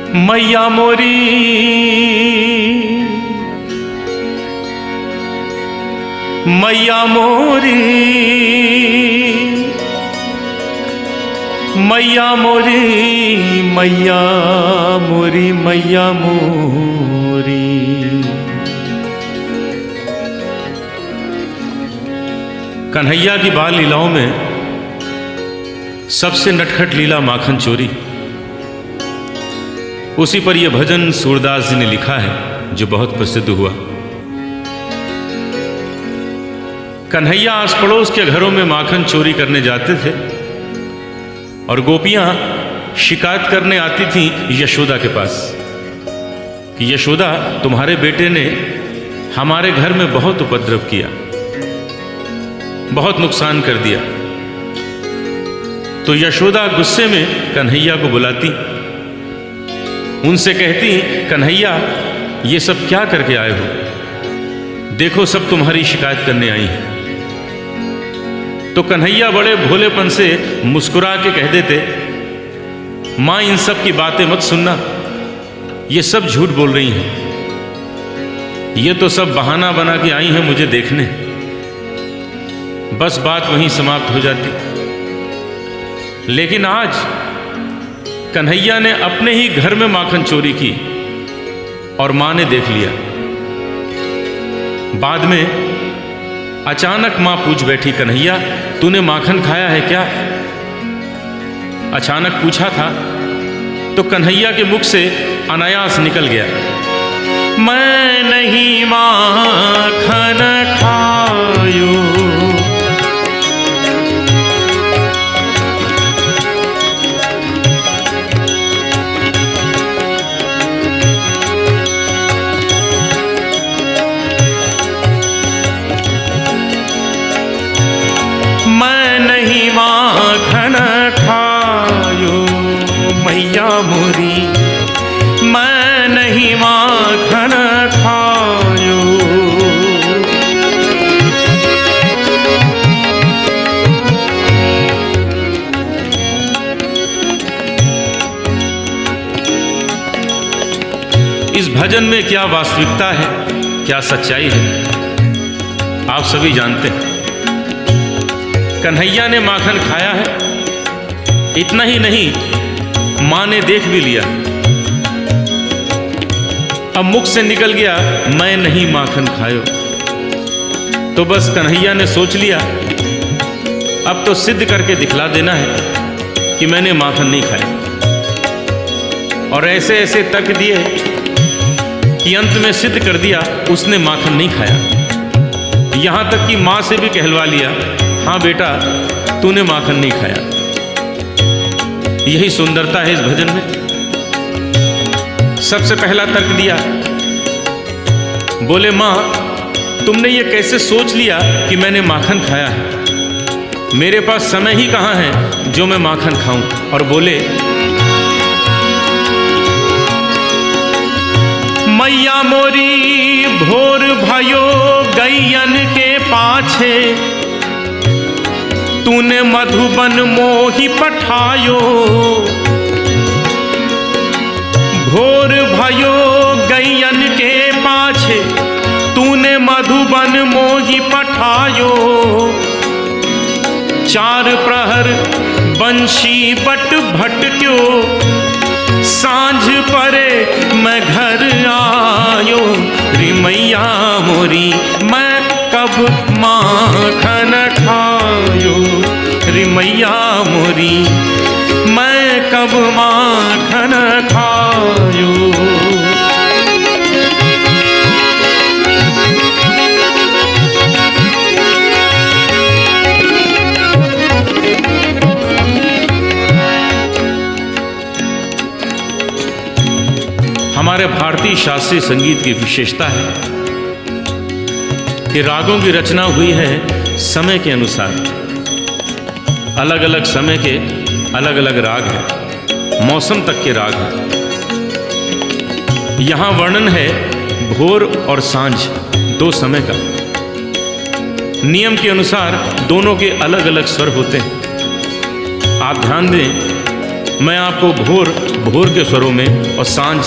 मैया मोरी मैया मोरी मैया मोरी मैया मोरी मैया मोरी। कन्हैया की बाल लीलाओं में सबसे नटखट लीला माखन चोरी। उसी पर यह भजन सूरदास जी ने लिखा है जो बहुत प्रसिद्ध हुआ। कन्हैया आस पड़ोस के घरों में माखन चोरी करने जाते थे और गोपियां शिकायत करने आती थीं यशोदा के पास कि यशोदा, तुम्हारे बेटे ने हमारे घर में बहुत उपद्रव किया, बहुत नुकसान कर दिया। तो यशोदा गुस्से में कन्हैया को बुलाती, उनसे कहती, कन्हैया ये सब क्या करके आए हो? देखो सब तुम्हारी शिकायत करने आई हैं। तो कन्हैया बड़े भोलेपन से मुस्कुरा के कह देते, माँ इन सब की बातें मत सुनना, ये सब झूठ बोल रही हैं, ये तो सब बहाना बना के आई हैं मुझे देखने। बस बात वहीं समाप्त हो जाती। लेकिन आज कन्हैया ने अपने ही घर में माखन चोरी की और मां ने देख लिया। बाद में अचानक मां पूछ बैठी, कन्हैया तूने माखन खाया है क्या? अचानक पूछा था तो कन्हैया के मुख से अनायास निकल गया, मैं नहीं माखन खायो। माखन खायो मैया मोरी, मैं नहीं माखन खायो। इस भजन में क्या वास्तविकता है, क्या सच्चाई है, आप सभी जानते हैं। कन्हैया ने माखन खाया है, इतना ही नहीं मां ने देख भी लिया। अब मुख से निकल गया, मैं नहीं माखन खायो। तो बस कन्हैया ने सोच लिया, अब तो सिद्ध करके दिखला देना है कि मैंने माखन नहीं खाया। और ऐसे ऐसे तक दिए कि अंत में सिद्ध कर दिया उसने माखन नहीं खाया। यहां तक कि मां से भी कहलवा लिया, हाँ बेटा तूने माखन नहीं खाया। यही सुंदरता है इस भजन में। सबसे पहला तर्क दिया, बोले मां तुमने ये कैसे सोच लिया कि मैंने माखन खाया है? मेरे पास समय ही कहाँ है जो मैं माखन खाऊं। और बोले, मैया मोरी भोर भयो गैयन के पाछे, तूने मधुबन मोहि पठायो। भोर भयो गैयन के पाछे, तूने मधुबन मोहि पठायो। चार प्रहर बंशी बट भटक्यो, सांझ परे मैं घर आयो। रे मैया मोरी मैं कब माखन खायो? रे मैया मोरी मैं कब माखन खायो? हमारे भारतीय शास्त्रीय संगीत की विशेषता है कि रागों की रचना हुई है समय के अनुसार। अलग अलग समय के अलग अलग राग हैं, मौसम तक के राग हैं। यहाँ वर्णन है भोर और सांझ दो समय का। नियम के अनुसार दोनों के अलग अलग स्वर होते हैं। आप ध्यान दें मैं आपको भोर भोर के स्वरों में और सांझ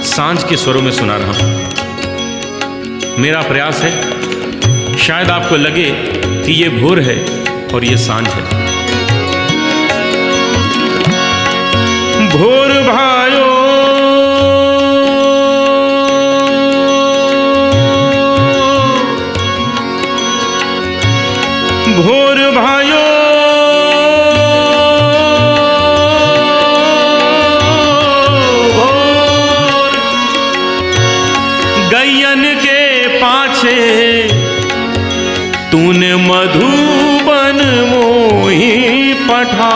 सांझ के स्वरों में सुना रहा हूँ। मेरा प्रयास है शायद आपको लगे कि ये भोर है और ये सांझ है। भोर भायो भोर भायो भोर गैयन के पाछे तूने मधुबन मोही पठा।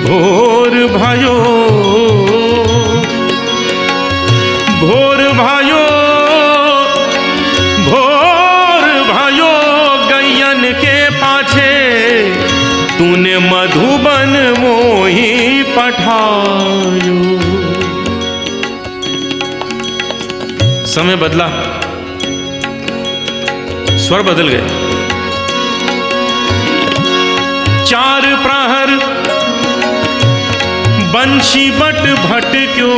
भोर भयो भोर भयो भोर भयो गैयन के पाछे तूने मधुबन मोही पठायो। समय बदला, स्वर बदल गए। चार प्रहर बंशी बट भटक्यो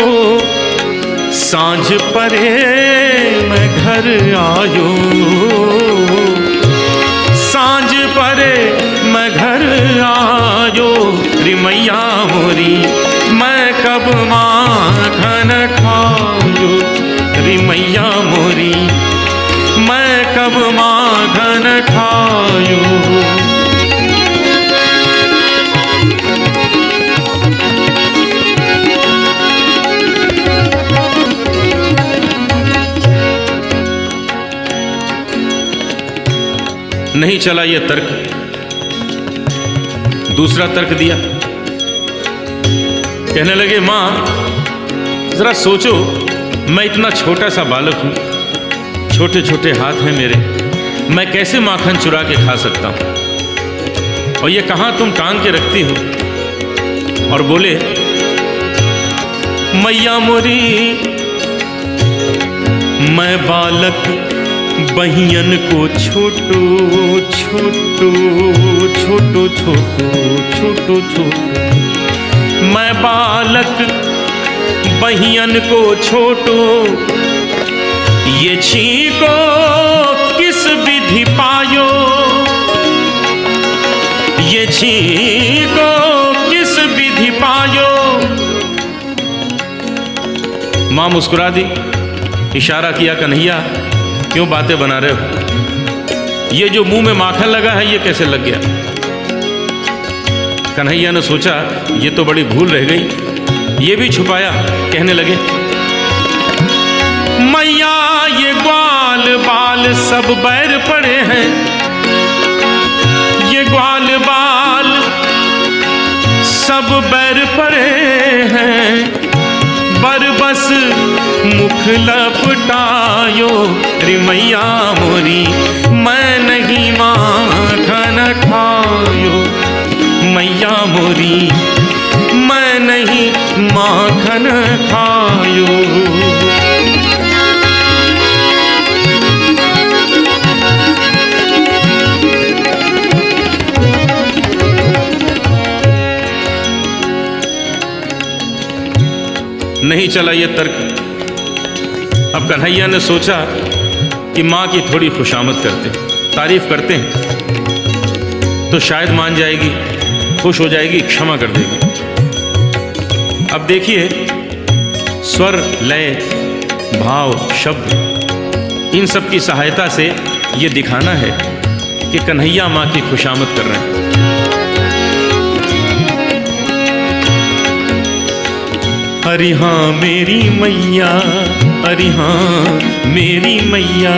सांझ परे मैं घर आयो। सांझ परे मैं घर आयो रे मैया मोरी मैं कब माखन खायो। रे मैया मोरी मैं कब माखन खायो। नहीं चला ये तर्क, दूसरा तर्क दिया। कहने लगे माँ जरा सोचो, मैं इतना छोटा सा बालक हूँ, छोटे छोटे हाथ हैं मेरे, मैं कैसे माखन चुरा के खा सकता हूँ। और ये कहाँ तुम टांग के रखती हो। और बोले मैया मोरी मैं बालक बहियन को छोटो छोटो छोटो छोटो छोटो छोटो मैं बालक बहियन को छोटो ये छीको किस विधि पायो। ये छीको किस विधि पायो। माँ मुस्कुरा दी, इशारा किया कन्हैया क्यों बातें बना रहे हो। ये जो मुंह में माखन लगा है ये कैसे लग गया। कन्हैया ने सोचा ये तो बड़ी भूल रह गई, ये भी छुपाया। कहने लगे मैया ये ग्वाल बाल सब बैर पड़े हैं। ये ग्वाल बाल सब बैर पड़े हैं। बरबस मुख लपटायो रे मैया मोरी मैं नहीं माखन खायो। मैया मोरी मैं नहीं माखन खायो। नहीं चला ये तर्क। अब कन्हैया ने सोचा कि माँ की थोड़ी खुशामद करते, तारीफ करते हैं तो शायद मान जाएगी, खुश हो जाएगी, क्षमा कर देगी। अब देखिए स्वर, लय, भाव, शब्द, इन सब की सहायता से ये दिखाना है कि कन्हैया माँ की खुशामद कर रहे हैं। अरे हाँ मेरी मैया, अरे हाँ मेरी मैया,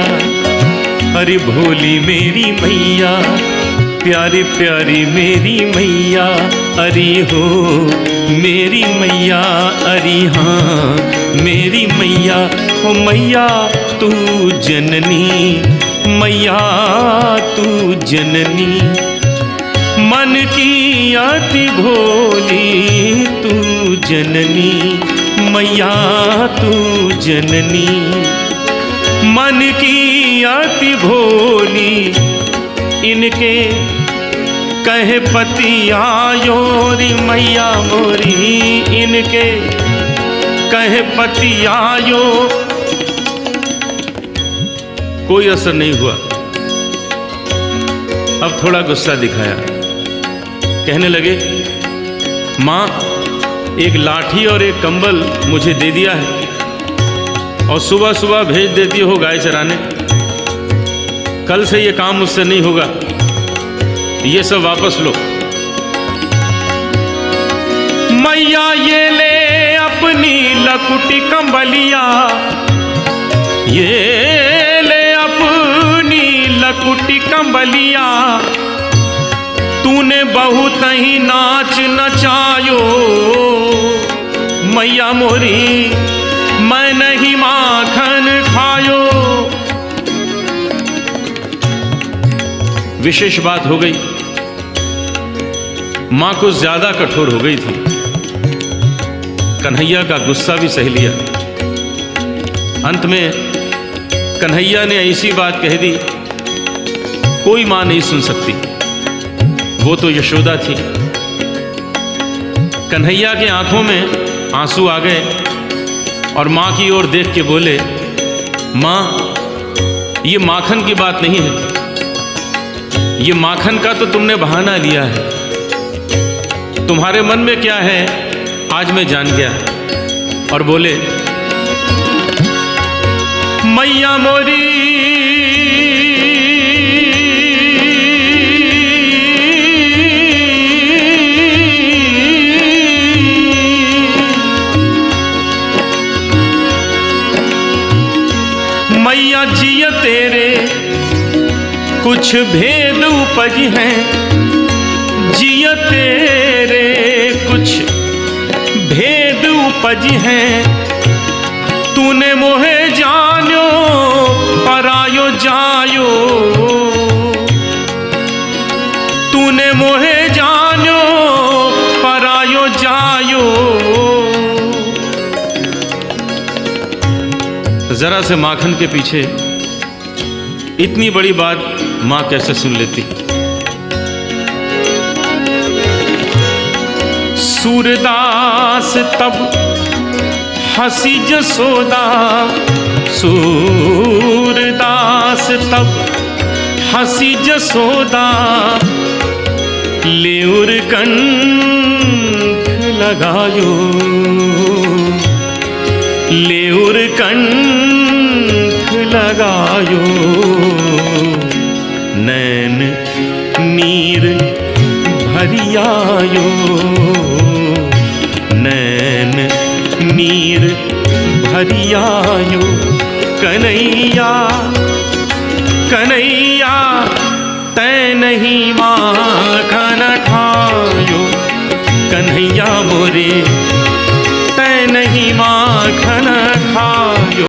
अरे भोली मेरी मैया, प्यारी प्यारी मेरी मैया, अरे हो मेरी मैया, अरे हाँ मेरी मैया। ओ मैया तू जननी, मैया तू जननी, मन की अति भोली तू जननी, मैया तू जननी। मन की अति भोली इनके कहे पति आयो री मैया मोरी, इनके कहे पति आयो। कोई असर नहीं हुआ। अब थोड़ा गुस्सा दिखाया, कहने लगे माँ एक लाठी और एक कंबल मुझे दे दिया है और सुबह सुबह भेज देती हो गाय चराने। कल से ये काम मुझसे नहीं होगा, ये सब वापस लो। मैया ये ले अपनी लकुटी कंबलिया, ये ले अपनी लकुटी कंबलिया, तूने बहुत ही नाच नचायो मैया मोरी, मैं नहीं माखन खायो। विशेष बात हो गई, मां कुछ ज्यादा कठोर हो गई थी। कन्हैया का गुस्सा भी सह लिया। अंत में कन्हैया ने ऐसी बात कह दी, कोई मां नहीं सुन सकती, वो तो यशोदा थी। कन्हैया के आंखों में आंसू आ गए और मां की ओर देख के बोले, मां ये माखन की बात नहीं है, ये माखन का तो तुमने बहाना लिया है। तुम्हारे मन में क्या है आज मैं जान गया। और बोले मैया मोरी मैया जिया तेरे कुछ भेद उपज हैं, जिया तेरे कुछ भेद उपज हैं, तूने मोहे जानो परायो जायो, तूने मोहे जानो परायो जायो। जरा से माखन के पीछे इतनी बड़ी बात मां कैसे सुन लेती। सूरदास तब हंसी जसोदा, सूरदास तब हंसी जसोदा, लेउर कंठ लगायो, लेउर कंठ लगायो, नैन नीर भरियायो, नैन नीर भरियायो। कन्हैया कन्हैया तै नहीं माखन खायो, कन्हैया मोरे